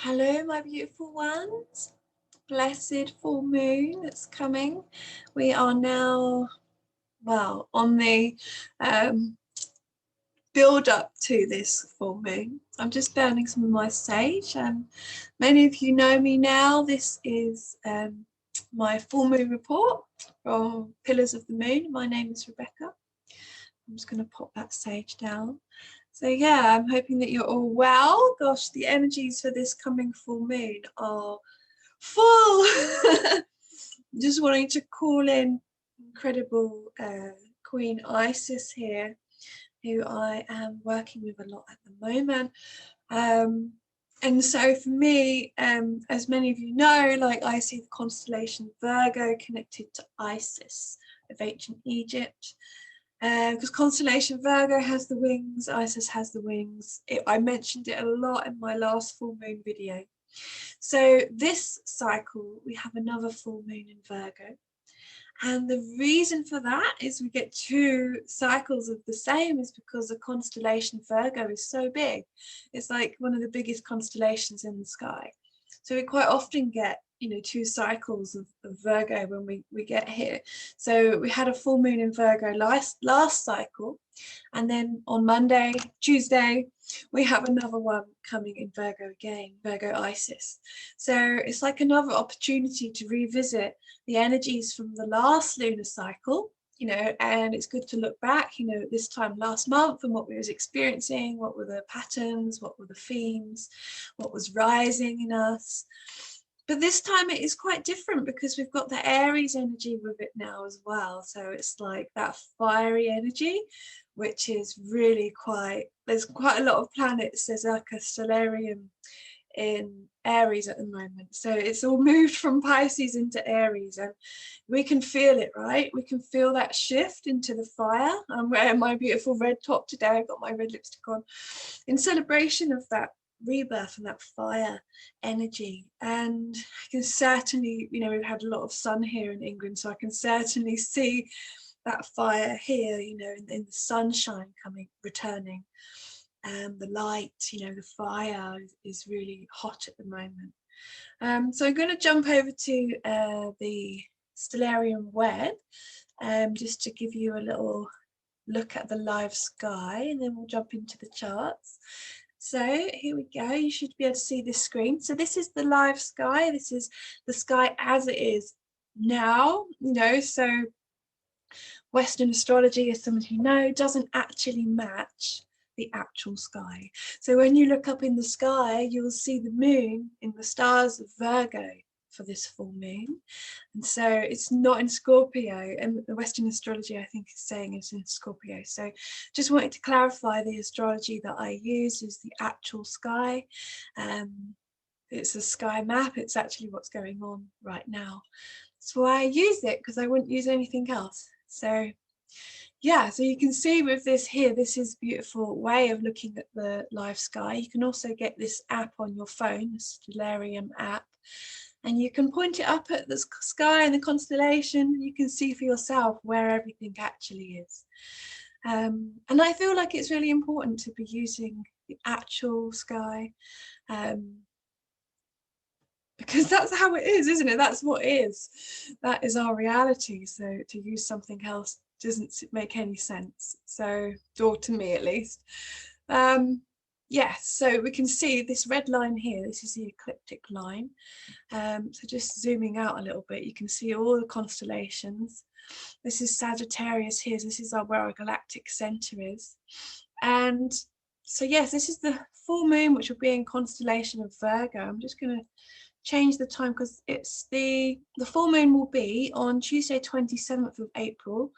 Hello, my beautiful ones. Blessed full moon that's coming. We are now, well, on the build up to this full moon. I'm just burning some of my sage. Many of you know me now. This is my full moon report from Pillars of the Moon. My name is Rebekah. I'm just going to pop that sage down. So yeah, I'm hoping that you're all well. Gosh, the energies for this coming full moon are full. Just wanting to call in incredible Queen Isis here, who I am working with a lot at the moment. And so for me, as many of you know, like I see the constellation Virgo connected to Isis of ancient Egypt. Because constellation Virgo has the wings, Isis has the wings. I mentioned it a lot in my last full moon video. So this cycle, we have another full moon in Virgo. And the reason for that is we get two cycles of the same is because the constellation Virgo is so big. It's like one of the biggest constellations in the sky. So we quite often get, two cycles of Virgo when we get here. So we had a full moon in Virgo last cycle. And then on Monday, Tuesday, we have another one coming in Virgo again, Virgo-Isis. So it's like another opportunity to revisit the energies from the last lunar cycle, and it's good to look back, this time last month and what we was experiencing, what were the patterns, what were the themes, what was rising in us. But this time it is quite different because we've got the Aries energy with it now as well. So it's like that fiery energy, which is really there's quite a lot of planets. There's like a stellarium in Aries at the moment. So it's all moved from Pisces into Aries and we can feel it, right? We can feel that shift into the fire. I'm wearing my beautiful red top today. I've got my red lipstick on in celebration of that rebirth and that fire energy. And I can certainly, we've had a lot of sun here in England, so I can certainly see that fire here, in the sunshine returning. And the light, the fire is really hot at the moment. So I'm going to jump over to the Stellarium web just to give you a little look at the live sky, and then we'll jump into the charts. So here we go. You should be able to see this screen. So this is the live sky. This is the sky as it is now, so Western astrology, as some of you know, doesn't actually match the actual sky. So when you look up in the sky, you'll see the moon in the stars of Virgo for this full moon. And so it's not in Scorpio, and the Western astrology I think is saying it's in Scorpio. So just wanted to clarify the astrology that I use is the actual sky. It's a sky map. It's actually what's going on right now. That's why I use it, because I wouldn't use anything else. So yeah, so you can see with this here, this is a beautiful way of looking at the live sky. You can also get this app on your phone, the Stellarium app, and you can point it up at the sky and the constellation. You can see for yourself where everything actually is. And I feel like it's really important to be using the actual sky, because that's how it is, isn't it? That's what is. That is our reality. So to use something else doesn't make any sense. So, or to me at least. Yes, so we can see this red line here. This is the ecliptic line. So just zooming out a little bit, you can see all the constellations. This is Sagittarius here. This is where our galactic center is. And so yes, this is the full moon, which will be in constellation of Virgo. I'm just going to change the time because it's the full moon will be on Tuesday 27th of April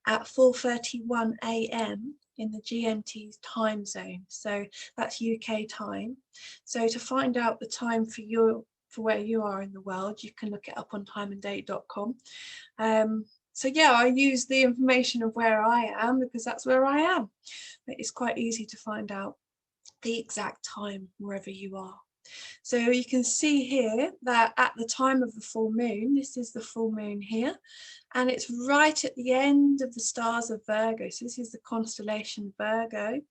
at 4:31 a.m. in the GMT time zone, so that's UK time. So to find out the time for where you are in the world, you can look it up on timeanddate.com. So yeah, I use the information of where I am because that's where I am, but it's quite easy to find out the exact time wherever you are. So you can see here that at the time of the full moon, this is the full moon here, and it's right at the end of the stars of Virgo. So this is the constellation Virgo.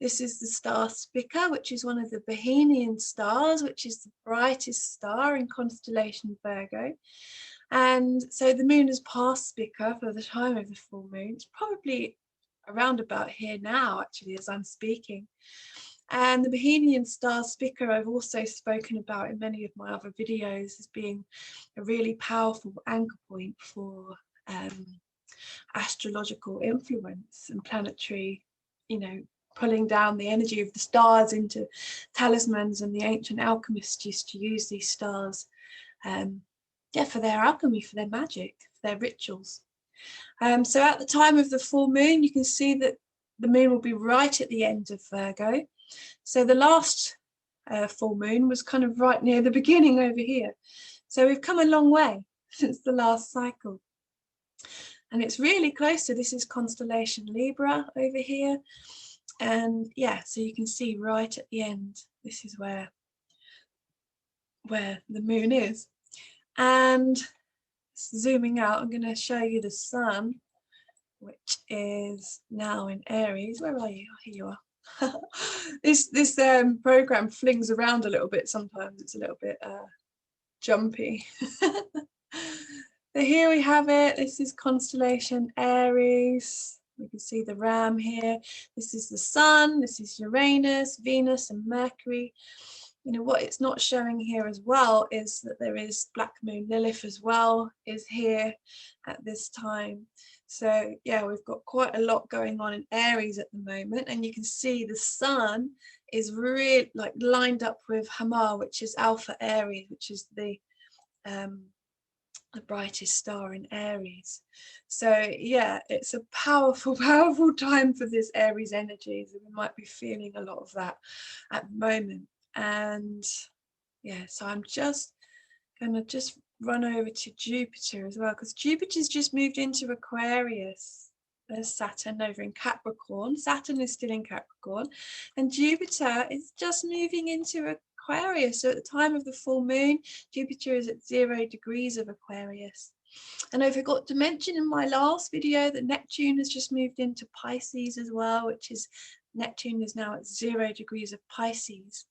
This is the star Spica, which is one of the Bohemian stars, which is the brightest star in constellation Virgo. And so the moon has passed Spica for the time of the full moon. It's probably around about here now, actually, as I'm speaking. And the Bohemian star Spica I've also spoken about in many of my other videos as being a really powerful anchor point for astrological influence and planetary, pulling down the energy of the stars into talismans. And the ancient alchemists used to use these stars for their alchemy, for their magic, for their rituals. So at the time of the full moon, you can see that the moon will be right at the end of Virgo. So the last full moon was kind of right near the beginning over here. So we've come a long way since the last cycle. And it's really close. So this is constellation Libra over here. And yeah, so you can see right at the end, this is where the moon is. And zooming out, I'm going to show you the sun, which is now in Aries. Where are you? Oh, here you are. This program flings around a little bit sometimes. It's a little bit jumpy. So here we have it. This is constellation Aries. We can see the ram here. This is the sun. This is Uranus, Venus, and Mercury. What it's not showing here as well is that there is Black Moon Lilith as well, is here at this time. So yeah, we've got quite a lot going on in Aries at the moment, and you can see the sun is really like lined up with Hamar, which is Alpha Aries, which is the brightest star in Aries. So yeah, it's a powerful time for this Aries energy. So we might be feeling a lot of that at the moment. And yeah, so I'm just gonna run over to Jupiter as well, because Jupiter's just moved into Aquarius. There's Saturn over in Capricorn. Saturn is still in Capricorn, and Jupiter is just moving into Aquarius. So at the time of the full moon, Jupiter is at 0 degrees of Aquarius. And I forgot to mention in my last video that Neptune has just moved into Pisces as well, which is Neptune is now at 0 degrees of Pisces.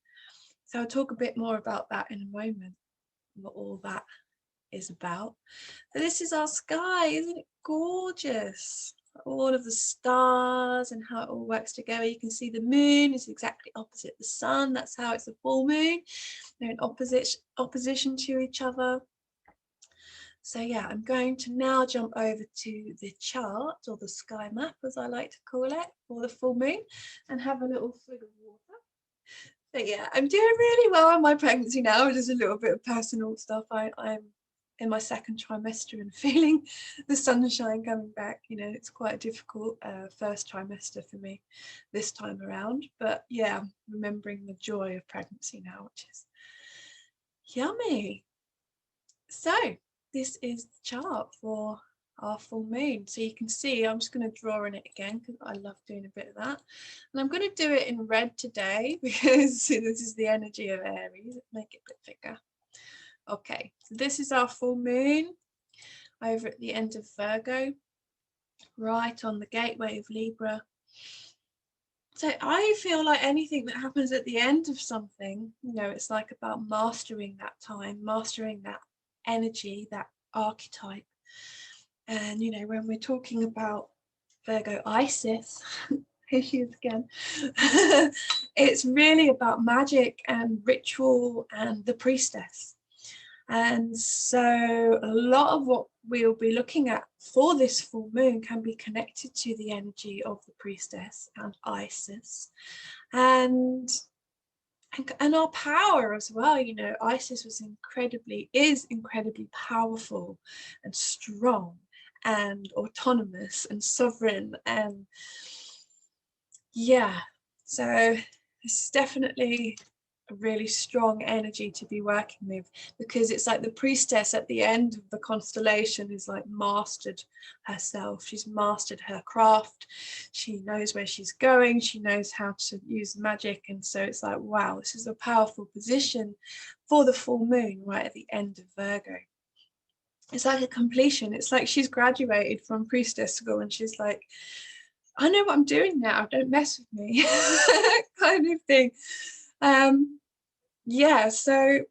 So I'll talk a bit more about that in a moment, what all that is about. So this is our sky. Isn't it gorgeous? All of the stars and how it all works together. You can see the moon is exactly opposite the sun. That's how it's a full moon. They're in opposition to each other. So yeah, I'm going to now jump over to the chart, or the sky map as I like to call it, for the full moon, and have a little swig of water. So yeah, I'm doing really well in my pregnancy now. Just a little bit of personal stuff. I'm in my second trimester and feeling the sunshine coming back. It's quite a difficult first trimester for me this time around. But yeah, I'm remembering the joy of pregnancy now, which is yummy. So this is the chart for our full moon. So you can see I'm just going to draw in it again because I love doing a bit of that, and I'm going to do it in red today because this is the energy of Aries. Make it a bit thicker. Okay, so this is our full moon over at the end of Virgo, right on the gateway of Libra. So I feel like anything that happens at the end of something, it's like about mastering that time, mastering that energy, that archetype. And when we're talking about Virgo-Isis, here she is again, it's really about magic and ritual and the priestess. And so a lot of what we'll be looking at for this full moon can be connected to the energy of the priestess and Isis, and our power as well. Isis is incredibly powerful and strong and autonomous and sovereign, and yeah, so this is definitely a really strong energy to be working with, because it's like the priestess at the end of the constellation is like mastered herself. She's mastered her craft. She knows where she's going. She knows how to use magic. And so it's like, wow, this is a powerful position for the full moon right at the end of Virgo. It's like a completion. It's like she's graduated from priestess school and she's like, I know what I'm doing now, don't mess with me, kind of thing. Yeah, so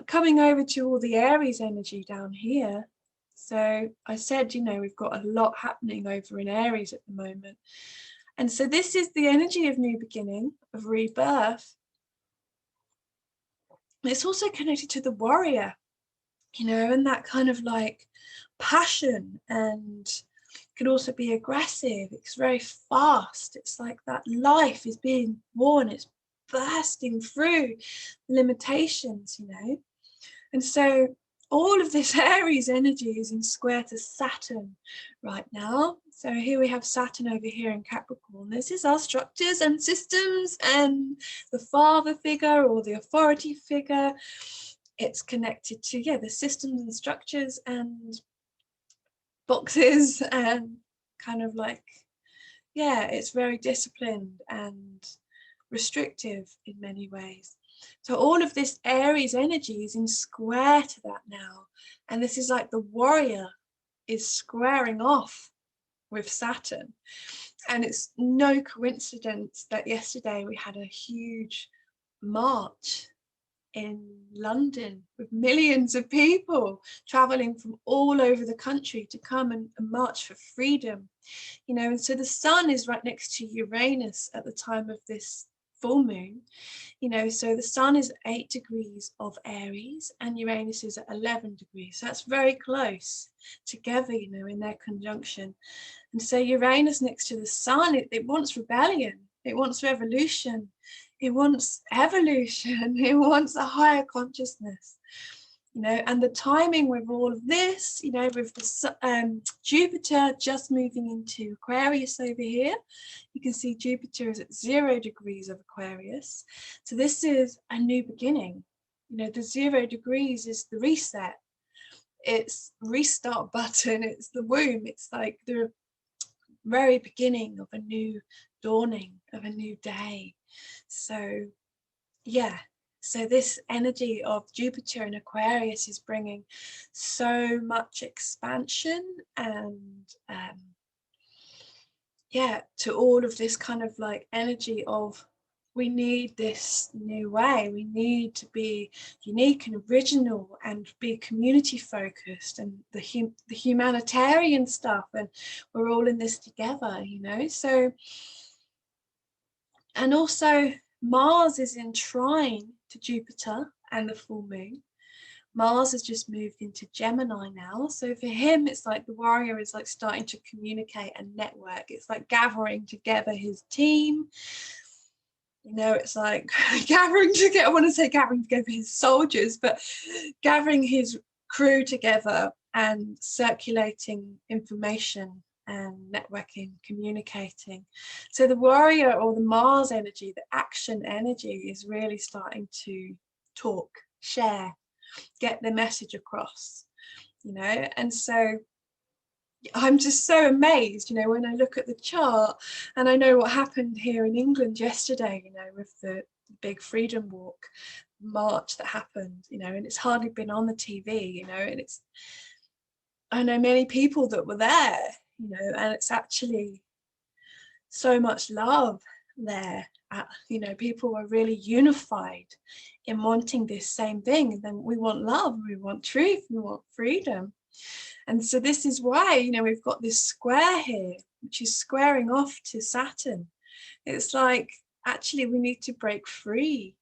coming over to all the Aries energy down here. So I said, you know, we've got a lot happening over in Aries at the moment. And so this is the energy of new beginning, of rebirth. It's also connected to the warrior, you know, and that kind of like passion, and can also be aggressive. It's very fast. It's like that life is being born. It's bursting through limitations, you know. And so all of this Aries energy is in square to Saturn right now. So here we have Saturn over here in Capricorn. This is our structures and systems and the father figure or the authority figure. It's connected to, yeah, the systems and structures and boxes, and kind of like, yeah, it's very disciplined and restrictive in many ways. So all of this Aries energy is in square to that now. And this is like the warrior is squaring off with Saturn. And it's no coincidence that yesterday we had a huge march in London with millions of people traveling from all over the country to come and march for freedom, you know. And so the sun is right next to Uranus at the time of this full moon, you know, so the sun is 8 degrees of Aries and Uranus is at 11 degrees. So that's very close together, you know, in their conjunction. And so Uranus next to the sun, it wants rebellion, it wants revolution, it wants evolution, it wants a higher consciousness, you know. And the timing with all of this, you know, with the Jupiter just moving into Aquarius over here, you can see Jupiter is at 0 degrees of Aquarius. So this is a new beginning. You know, the 0 degrees is the reset. It's restart button. It's the womb. It's like the very beginning of a new dawning, of a new day. So yeah, so this energy of Jupiter in Aquarius is bringing so much expansion and yeah, to all of this kind of like energy of, we need this new way, we need to be unique and original and be community focused, and the humanitarian stuff, and we're all in this together, you know. So, and also Mars is in trine to Jupiter and the full moon. Mars has just moved into Gemini now. So for him, it's like the warrior is like starting to communicate and network. It's like gathering together his team. You know, it's like gathering together, I want to say gathering together his soldiers, but gathering his crew together and circulating information and networking, communicating. So the warrior, or the Mars energy, the action energy, is really starting to talk, share, get the message across, you know. And so I'm just so amazed, you know, when I look at the chart and I know what happened here in England yesterday, you know, with the big freedom walk march that happened, you know, and it's hardly been on the TV, you know, and it's, I know many people that were there, you know, and it's actually so much love there. You know, people were really unified in wanting this same thing. And then we want love, we want truth, we want freedom. And so this is why, you know, we've got this square here, which is squaring off to Saturn. It's like, actually, we need to break free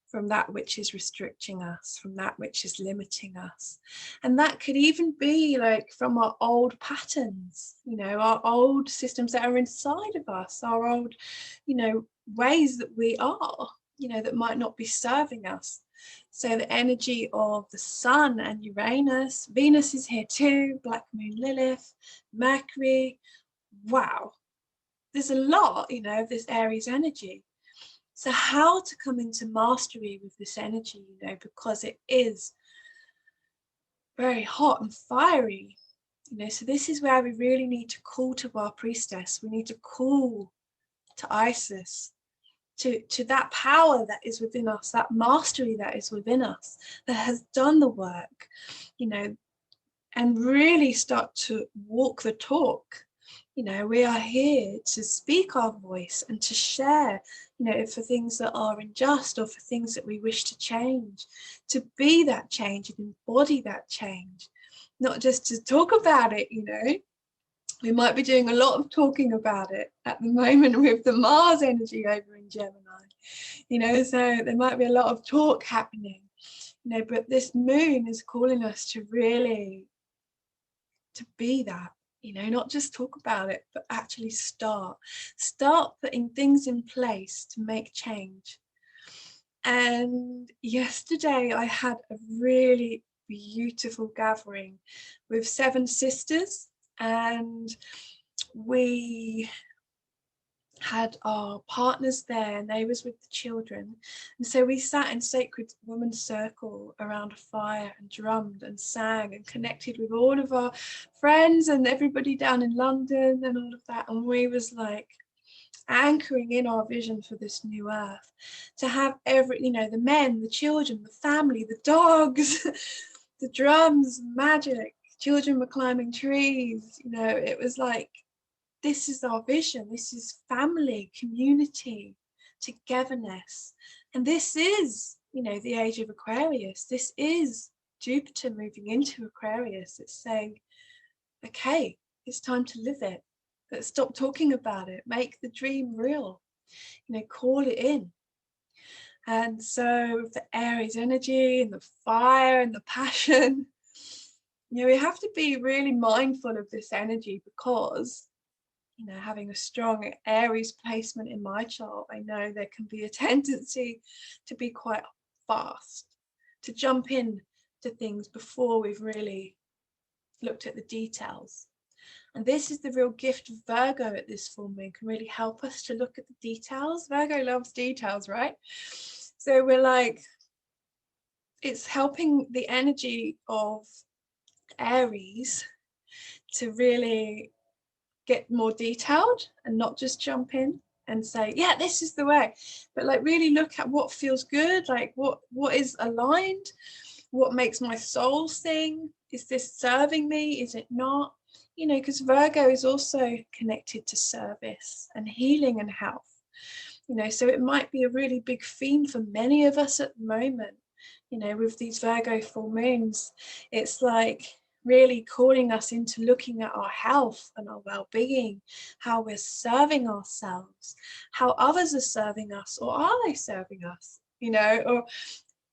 from that which is restricting us, from that which is limiting us. And that could even be like from our old patterns, you know, our old systems that are inside of us, our old, you know, ways that we are, you know, that might not be serving us. So the energy of the sun and Uranus, Venus is here too, Black Moon Lilith, Mercury. Wow, there's a lot, you know, of this Aries energy. So how to come into mastery with this energy, you know, because it is very hot and fiery, you know. So this is where we really need to call to our priestess. We need to call to Isis, to that power that is within us, that mastery that is within us, that has done the work, you know, and really start to walk the talk, You know, we are here to speak our voice and to share, you know, for things that are unjust or for things that we wish to change, to be that change and embody that change, not just to talk about it, you know. We might be doing a lot of talking about it at the moment with the Mars energy over in Gemini, you know, so there might be a lot of talk happening, you know, but this moon is calling us to really to be that, you know, not just talk about it, but actually start putting things in place to make change. And yesterday I had a really beautiful gathering with 7 sisters, and we had our partners there and they was with the children, and so we sat in sacred woman's circle around a fire and drummed and sang and connected with all of our friends and everybody down in London and all of that, and we was like anchoring in our vision for this new earth, to have every, you know, the men, the children, the family, the dogs, the drums, magic, children were climbing trees, you know, it was like, this is our vision, this is family, community, togetherness. And this is, you know, the age of Aquarius. This is Jupiter moving into Aquarius. It's saying, okay, it's time to live it. Let's stop talking about it. Make the dream real, you know, call it in. And so with the Aries energy and the fire and the passion, you know, we have to be really mindful of this energy, because, you know, having a strong Aries placement in my chart, I know there can be a tendency to be quite fast, to jump in to things before we've really looked at the details. And this is the real gift of Virgo at this full moon, can really help us to look at the details. Virgo loves details, right? So we're like, it's helping the energy of Aries to really get more detailed and not just jump in and say, yeah, this is the way, but like really look at what feels good, like what is aligned, what makes my soul sing. Is this serving me? Is it not? You know, because Virgo is also connected to service and healing and health, you know, so it might be a really big theme for many of us at the moment, you know, with these Virgo full moons. It's like really calling us into looking at our health and our well-being, how we're serving ourselves, how others are serving us, or are they serving us, you know, or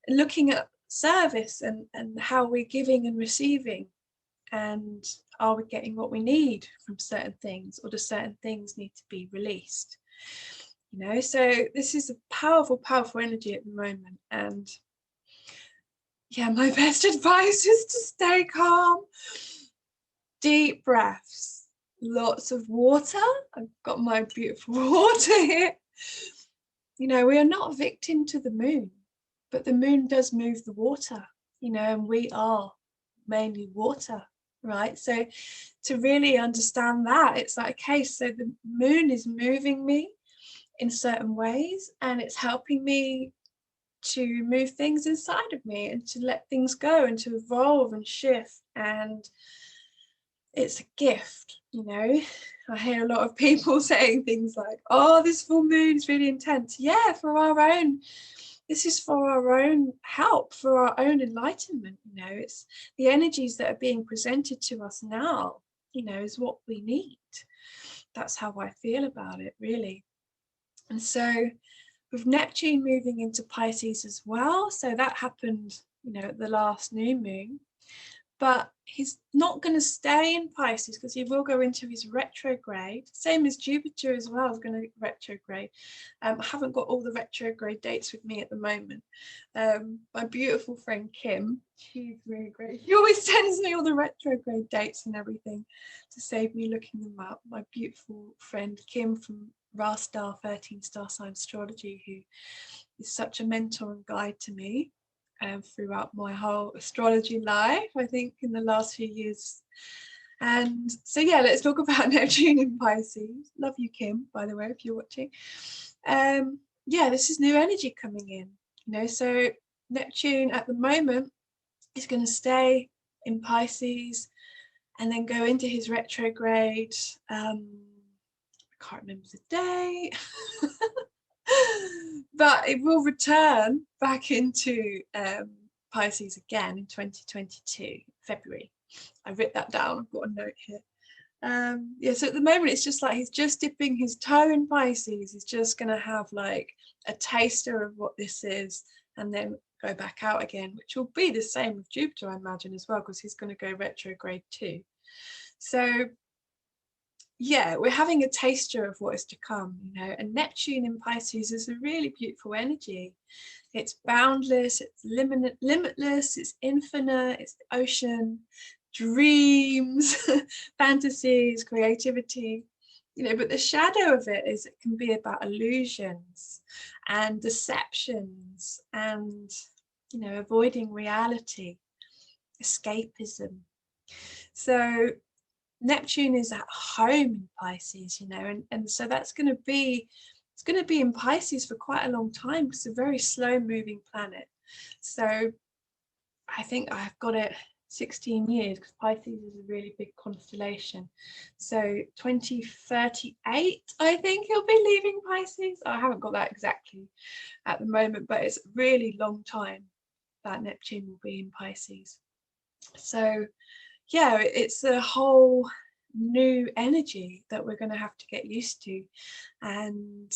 looking at service and how we're giving and receiving, and are we getting what we need from certain things, or do certain things need to be released, you know. So this is a powerful energy at the moment. And yeah, my best advice is to stay calm, deep breaths, lots of water. I've got my beautiful water here. You know, we are not a victim to the moon, but the moon does move the water, you know, and we are mainly water, right? So to really understand that, it's like, okay, so the moon is moving me in certain ways, and it's helping me to move things inside of me and to let things go and to evolve and shift. And it's a gift, you know. I hear a lot of people saying things like, oh, this full moon is really intense. Yeah, for our own, this is for our own help, for our own enlightenment, you know. It's the energies that are being presented to us now, you know, is what we need. That's how I feel about it, really. And so with Neptune moving into Pisces as well, so that happened, you know, at the last new moon, but he's not going to stay in Pisces because he will go into his retrograde. Same as Jupiter as well is going to retrograde. I haven't got all the retrograde dates with me at the moment. My beautiful friend Kim, she's really great. She always sends me all the retrograde dates and everything to save me looking them up. My beautiful friend Kim from Ra Star 13 Star Sign Astrology, who is such a mentor and guide to me throughout my whole astrology life, I think, in the last few years. And so yeah, let's talk about Neptune in Pisces. Love you, Kim, by the way, if you're watching. Yeah, this is new energy coming in, you know. So Neptune at the moment is going to stay in Pisces and then go into his retrograde. I can't remember the day, but it will return back into Pisces again in 2022, February. I wrote that down, I've got a note here. Yeah, so at the moment it's just like he's just dipping his toe in Pisces. He's just going to have like a taster of what this is and then go back out again, which will be the same with Jupiter, I imagine, as well, because he's going to go retrograde too. So yeah, we're having a taster of what is to come, you know. And Neptune in Pisces is a really beautiful energy. It's boundless, it's limitless, it's infinite, it's the ocean, dreams, fantasies, creativity, you know. But the shadow of it is it can be about illusions and deceptions and, you know, avoiding reality, escapism. So Neptune is at home in Pisces, you know, and so that's going to be, it's going to be in Pisces for quite a long time because it's a very slow moving planet. So I think I've got it 16 years because Pisces is a really big constellation. So 2038, I think he'll be leaving Pisces. I haven't got that exactly at the moment, but it's a really long time that Neptune will be in Pisces. So yeah, it's a whole new energy that we're going to have to get used to, and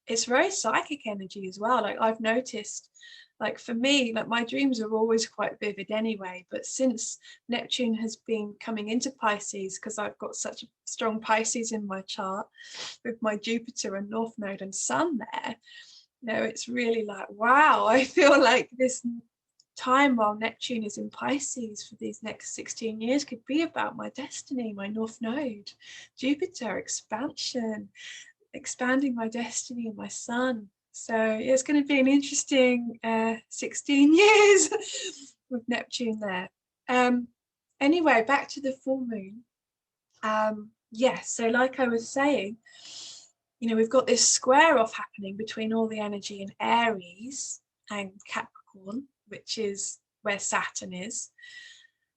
it's very psychic energy as well. Like I've noticed, like for me, like my dreams are always quite vivid anyway, but since Neptune has been coming into Pisces, because I've got such a strong Pisces in my chart with my Jupiter and North Node and Sun there, you know, it's really like, wow, I feel like this time while Neptune is in Pisces for these next 16 years could be about my destiny, my North Node, Jupiter, expansion, expanding my destiny and my sun. So it's going to be an interesting 16 years with Neptune there. Anyway, back to the full moon. Yes, so like I was saying, you know, we've got this square off happening between all the energy in Aries and Capricorn, which is where Saturn is.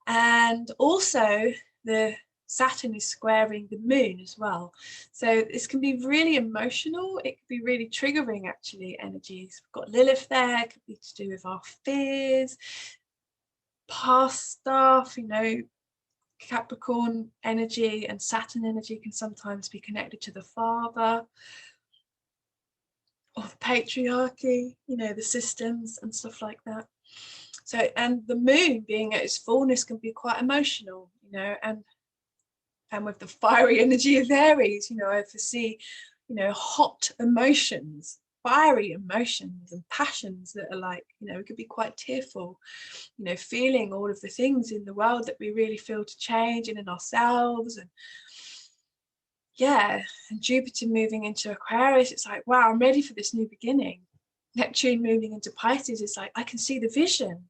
And also the Saturn is squaring the moon as well. So this can be really emotional. It can be really triggering, actually, energies. We've got Lilith there. It could be to do with our fears, past stuff, you know. Capricorn energy and Saturn energy can sometimes be connected to the father or the patriarchy, you know, the systems and stuff like that. So, and the moon being at its fullness can be quite emotional, you know, and with the fiery energy of Aries, you know, I foresee, you know, hot emotions, fiery emotions and passions that are like, you know, we could be quite tearful, you know, feeling all of the things in the world that we really feel to change and in ourselves. And yeah, and Jupiter moving into Aquarius, it's like, wow, I'm ready for this new beginning. Neptune moving into Pisces, it's like, I can see the vision,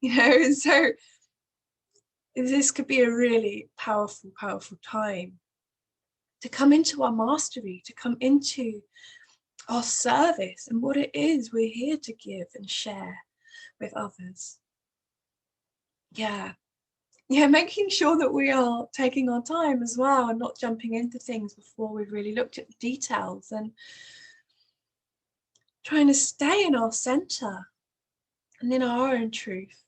you know. And so this could be a really powerful, powerful time to come into our mastery, to come into our service and what it is we're here to give and share with others. Yeah, making sure that we are taking our time as well and not jumping into things before we've really looked at the details, and trying to stay in our center and in our own truth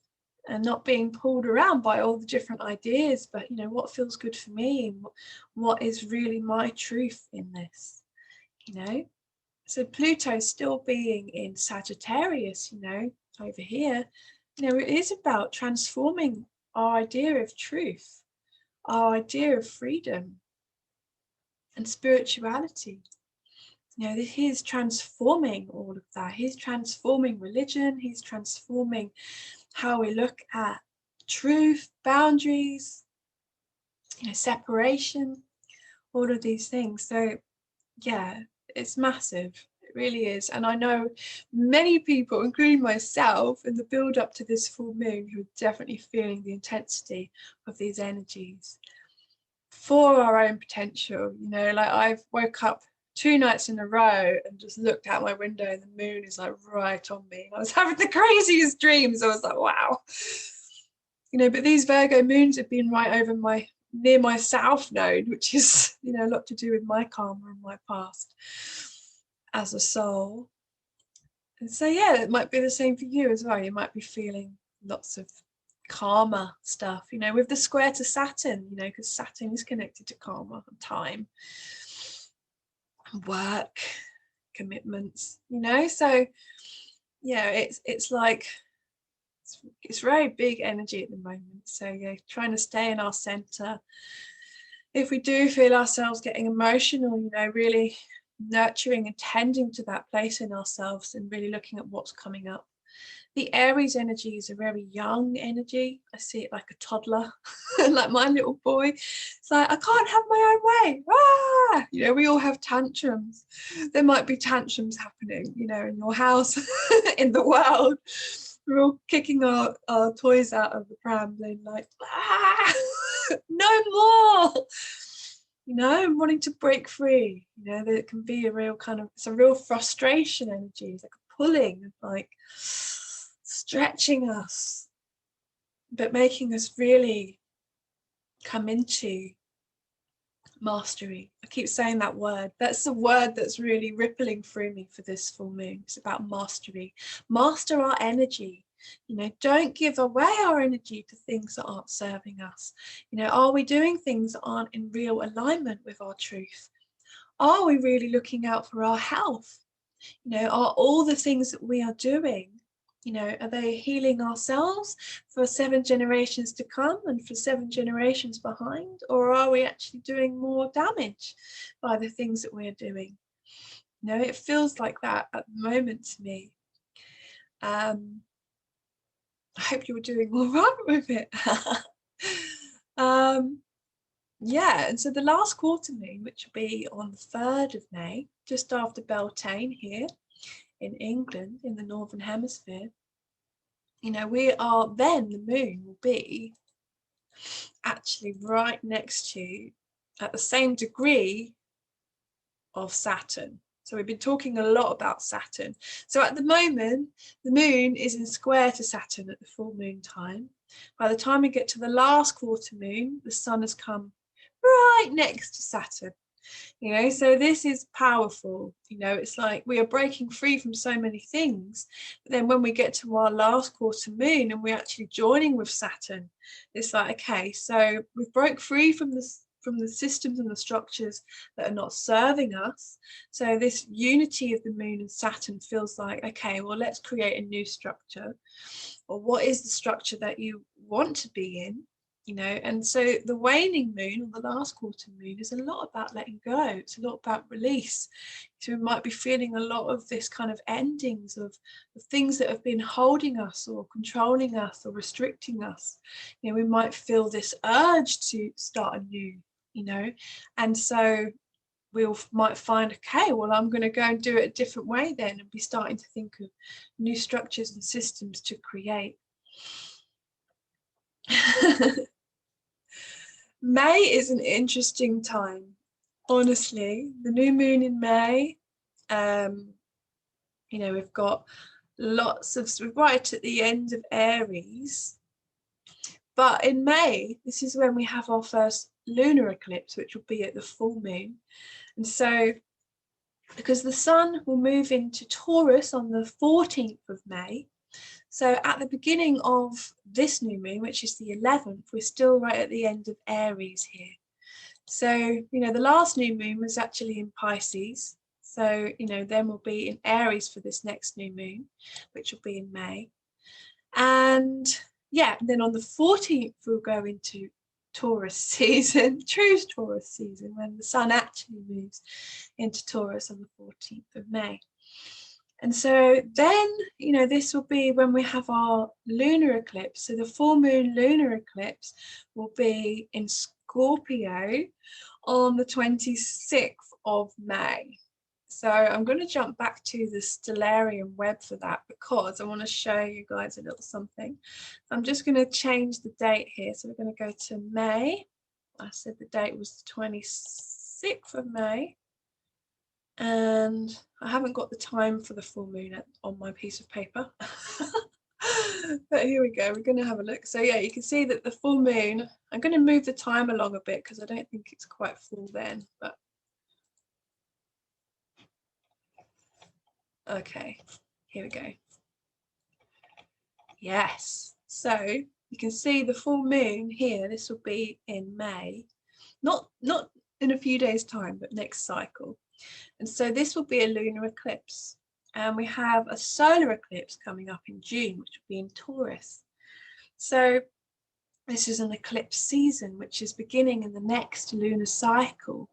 and not being pulled around by all the different ideas, but, you know, what feels good for me and what is really my truth in this, you know. So Pluto still being in Sagittarius, you know, over here, you know, it is about transforming our idea of truth, our idea of freedom and spirituality. You know, he's transforming all of that. He's transforming religion. He's transforming how we look at truth, boundaries, you know, separation, all of these things. So yeah, it's massive. It really is. And I know many people, including myself, in the build up to this full moon, who are definitely feeling the intensity of these energies for our own potential. You know, like I've woke up 2 nights in a row and just looked out my window and the moon is like right on me. I was having the craziest dreams. I was like, wow. you know, but these Virgo moons have been right over near my South Node, which is, you know, a lot to do with my karma and my past as a soul. And so, yeah, it might be the same for you as well. You might be feeling lots of karma stuff, you know, with the square to Saturn, you know, because Saturn is connected to karma and time, work, commitments, you know. So, yeah, it's like, it's very big energy at the moment. So, yeah, trying to stay in our center. If we do feel ourselves getting emotional, you know, really nurturing and tending to that place in ourselves and really looking at what's coming up. The Aries energy is a very young energy. I see it like a toddler, like my little boy. It's like, I can't have my own way. Ah! You know, we all have tantrums. There might be tantrums happening, you know, in your house, in the world. We're all kicking our toys out of the pram, being like, ah! No more. You know, and wanting to break free. You know, there can be a real kind of, it's a real frustration energy. It's like a pulling, like stretching us, but making us really come into mastery. I keep saying that word. That's the word that's really rippling through me for this full moon. It's about mastery. Master our energy. You know, don't give away our energy to things that aren't serving us. You know, are we doing things that aren't in real alignment with our truth? Are we really looking out for our health? You know, are all the things that we are doing, you know, are they healing ourselves for 7 generations to come and for 7 generations behind? Or are we actually doing more damage by the things that we're doing? You know, it feels like that at the moment to me. I hope you're doing all right with it. Yeah, and so the last quarter moon, which will be on the 3rd of May, just after Beltane here in England, in the Northern Hemisphere, you know, we are, then the moon will be actually right next to, at the same degree of Saturn. So we've been talking a lot about Saturn. So at the moment, the moon is in square to Saturn at the full moon time. By the time we get to the last quarter moon, the sun has come right next to Saturn. You know, so this is powerful. You know, it's like we are breaking free from so many things, but then when we get to our last quarter moon and we're actually joining with Saturn, it's like, okay, so we've broke free from the systems and the structures that are not serving us. So this unity of the moon and Saturn feels like, okay, well, let's create a new structure. Or what is the structure that you want to be in? You know, and so the waning moon, or the last quarter moon, is a lot about letting go. It's a lot about release. So we might be feeling a lot of this kind of endings of things that have been holding us or controlling us or restricting us. You know, we might feel this urge to start anew, you know, and so we might find, okay, well, I'm going to go and do it a different way then, and be starting to think of new structures and systems to create. May is an interesting time, honestly. The new moon in May, you know, we've got lots of, we're right at the end of Aries, but in May, this is when we have our first lunar eclipse, which will be at the full moon. And so, because the sun will move into Taurus on the 14th of May, so at the beginning of this new moon, which is the 11th, we're still right at the end of Aries here. So, you know, the last new moon was actually in Pisces. So, you know, then we'll be in Aries for this next new moon, which will be in May. And yeah, then on the 14th, we'll go into Taurus season, true Taurus season, when the sun actually moves into Taurus on the 14th of May. And so then, you know, this will be when we have our lunar eclipse. So the full moon lunar eclipse will be in Scorpio on the 26th of May. So I'm going to jump back to the Stellarium web for that, because I want to show you guys a little something. I'm just going to change the date here. So we're going to go to May. I said the date was the 26th of May. And I haven't got the time for the full moon on my piece of paper. But here we go, we're going to have a look. So yeah, you can see that the full moon, I'm going to move the time along a bit because I don't think it's quite full then, but okay, here we go. Yes, so you can see the full moon here. This will be in May, not in a few days time, but next cycle. And so this will be a lunar eclipse, and we have a solar eclipse coming up in June, which will be in Taurus. So this is an eclipse season, which is beginning in the next lunar cycle.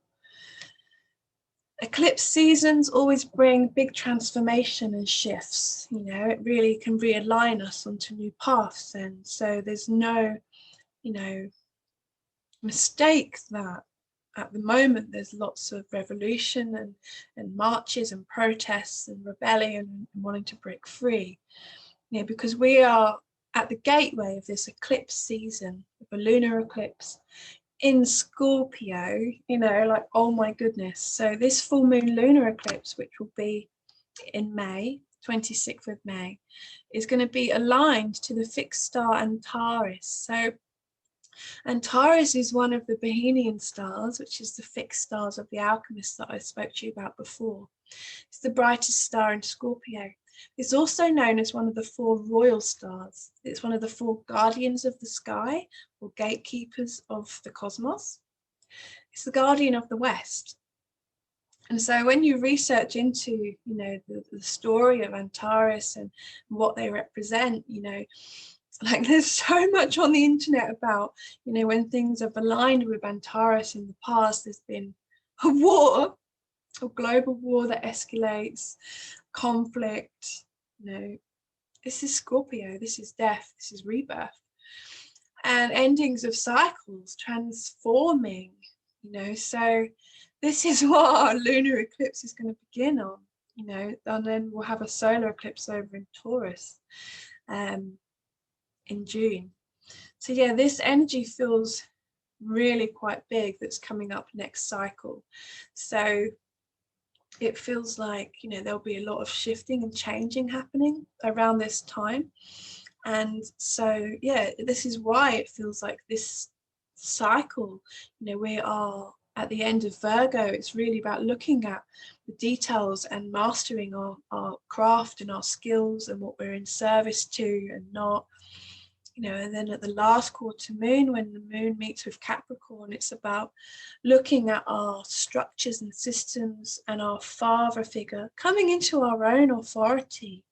Eclipse seasons always bring big transformation and shifts. You know, it really can realign us onto new paths. And so there's no, mistake that at the moment there's lots of revolution and marches and protests and rebellion and wanting to break free. Because we are at the gateway of this eclipse season, of a lunar eclipse in Scorpio, like, oh my goodness. So this full moon lunar eclipse, which will be in May, 26th of May, is going to be aligned to the fixed star Antares. So Antares is one of the Bohemian stars, which is the fixed stars of the alchemists that I spoke to you about before. It's the brightest star in Scorpio. It's also known as one of the 4 royal stars. It's one of the 4 guardians of the sky, or gatekeepers of the cosmos. It's the guardian of the West. And so when you research into, the story of Antares and what they represent, like, there's so much on the internet about, when things have aligned with Antares in the past, there's been a war, a global war that escalates, conflict. This is Scorpio, this is death, this is rebirth, and endings of cycles, transforming. So this is what our lunar eclipse is going to begin on. And then we'll have a solar eclipse over in Taurus in June. So yeah, this energy feels really quite big that's coming up next cycle. So it feels like, there'll be a lot of shifting and changing happening around this time. And so, yeah, this is why it feels like this cycle, we are at the end of Virgo. It's really about looking at the details and mastering our craft and our skills and what we're in service to and not. And then at the last quarter moon, when the moon meets with Capricorn, it's about looking at our structures and systems and our father figure, coming into our own authority,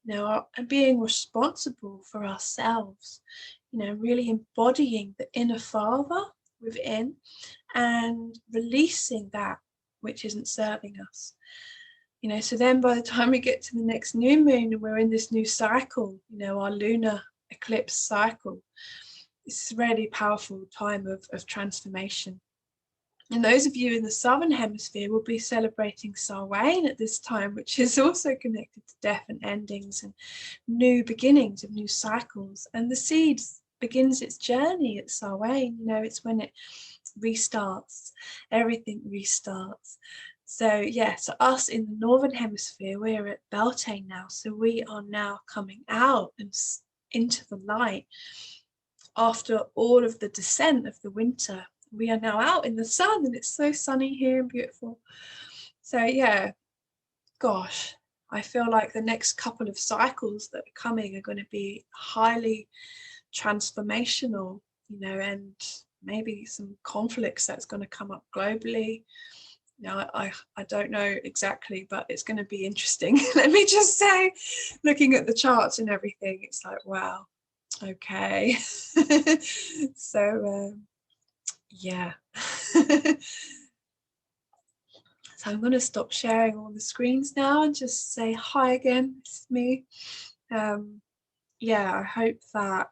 and being responsible for ourselves, really embodying the inner father within and releasing that which isn't serving us. So then by the time we get to the next new moon and we're in this new cycle, our lunar eclipse cycle, it's a really powerful time of transformation. And those of you in the southern hemisphere will be celebrating Samhain at this time, which is also connected to death and endings and new beginnings of new cycles. And the seed begins its journey at Samhain. It's when it restarts, everything restarts. So yeah, so us in the northern hemisphere, we're at Beltane now. So we are now coming out and into the light after all of the descent of the winter. We are now out in the sun, and it's so sunny here and beautiful. So yeah, gosh, I feel like the next couple of cycles that are coming are going to be highly transformational, and maybe some conflicts that's going to come up globally. I don't know exactly, but it's going to be interesting. Let me just say, looking at the charts and everything, it's like, wow, okay. So yeah. So I'm going to stop sharing all the screens now and just say hi again. It's me. Yeah, I hope that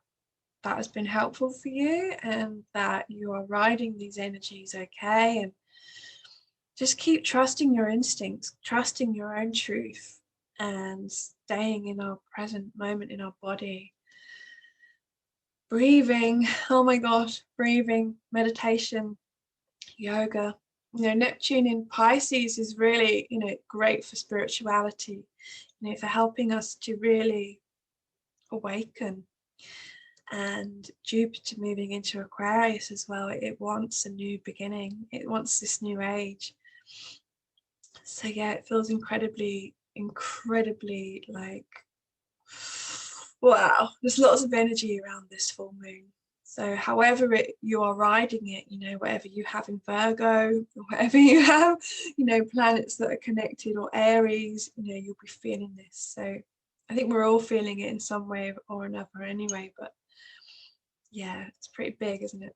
has been helpful for you and that you are riding these energies okay, and just keep trusting your instincts, trusting your own truth, and staying in our present moment in our body. Breathing, oh my gosh, breathing, meditation, yoga. Neptune in Pisces is really, great for spirituality, for helping us to really awaken. And Jupiter moving into Aquarius as well, it wants a new beginning, it wants this new age. So yeah, it feels incredibly like, wow, there's lots of energy around this full moon. So however you are riding it, you know, whatever you have in Virgo, or whatever you have, you know, planets that are connected, or Aries, you know, you'll be feeling this. So I think we're all feeling it in some way or another anyway, but yeah, it's pretty big, isn't it?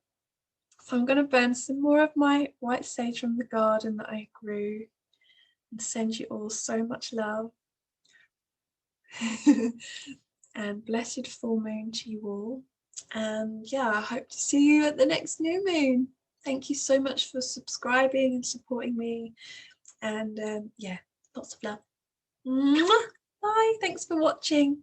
So I'm going to burn some more of my white sage from the garden that I grew and send you all so much love. And blessed full moon to you all. And yeah, I hope to see you at the next new moon. Thank you so much for subscribing and supporting me. And yeah, lots of love. Mwah! Bye. Thanks for watching.